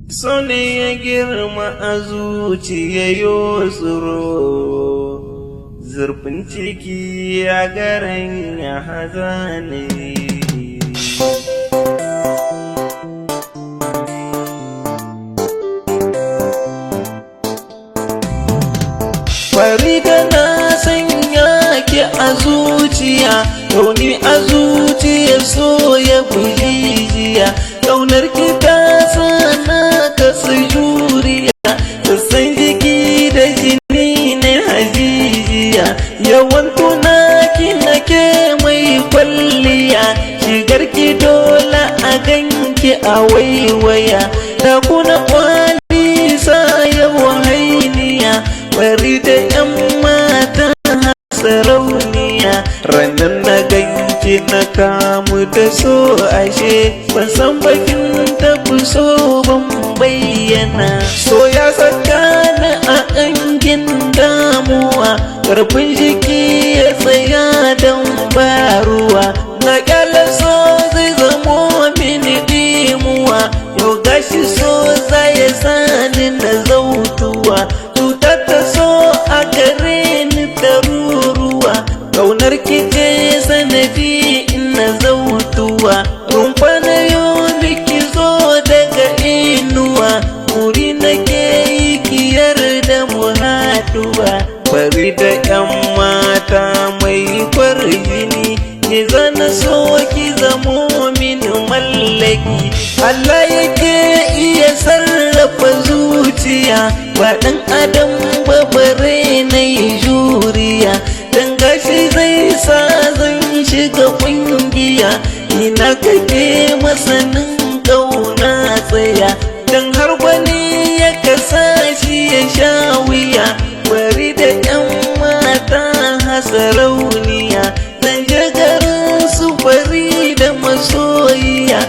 So ne ya girma a zuciya yo tsoro, zurfin ciki ya garan ya hazane. Farida na sanya ki a zuciya, rauni a zuciya so ya bujijiya, ƙaunar ki ta sana ka juriya, ta san jiki da jini na hajijiya, yawan tunaki nake mai kwalliya, shigar ki dole a ganki a waiwaya, da kuna kwali sa yawan hainiya, bari da yan mata sarauniya, ranar na ganki na kamu da so ashe, ban san bakin tafi so ban bayyana, so ya saka ni a ƙangin damuwa, ƙarfin jiki ya tsaya don baruwa, na ƙyala so zai zamo mini dimuwa, yau gashi so zai sani na zautuwa, cutar ta so a gare ni taruruwa, ƙaunar ki ce sanadi ina zautuwa, rumfa na yau ki zo daga inuwa, muri nake yi ki yarda mu haɗuwa, bari da ƴan mata mai kwarjini, ki zana so ki zamo min mallaki, Allah yake iya sarrafa zuciya, ba ɗan adam ba bare na yi juriya, dan gashi zai sa zan shiga ƙungiya, ina kake masanin ƙauna tsaya, dan har wani ya kasa shi ya sha wuya, bari da ƴan mata hasarauniya, zan je garin su bari da masoyiya,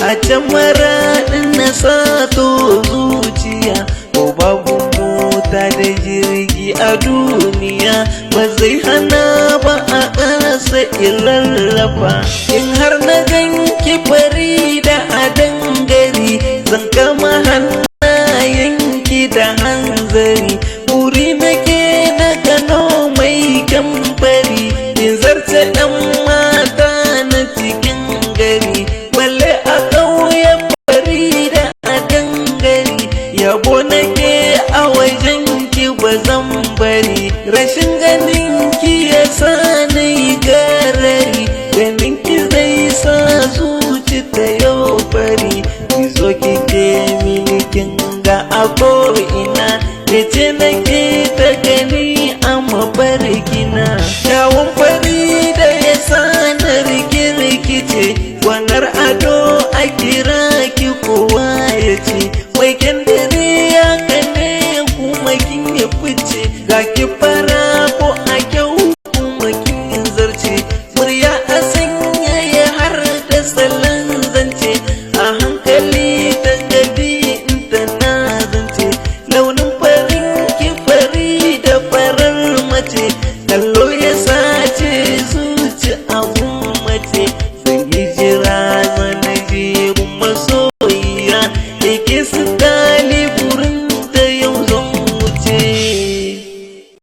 a can maraɗin na sato zuciya, ko babu mota da jirgi a duniya, ba zai hana ba a ƙasa irarrafa, in har na ganki bari da a dangari, zan kama hannayenki da hanzari, buri nake na gano mai kamfari, in zarce ɗan mata na cikin gari, balle a ƙauye bari da a dangari, yabo nake a wajen ki ba zan bari, rashin ganin ki ya sa na yi garari, ganin ki zai sa zuci ta yau fari, ki zo ki ke mini kin ga a ko'ina, da ce nake ta gani a mafarkina, kyawun fari da ya sa na rikice, gwanar ado a kira ki kowa ya ce,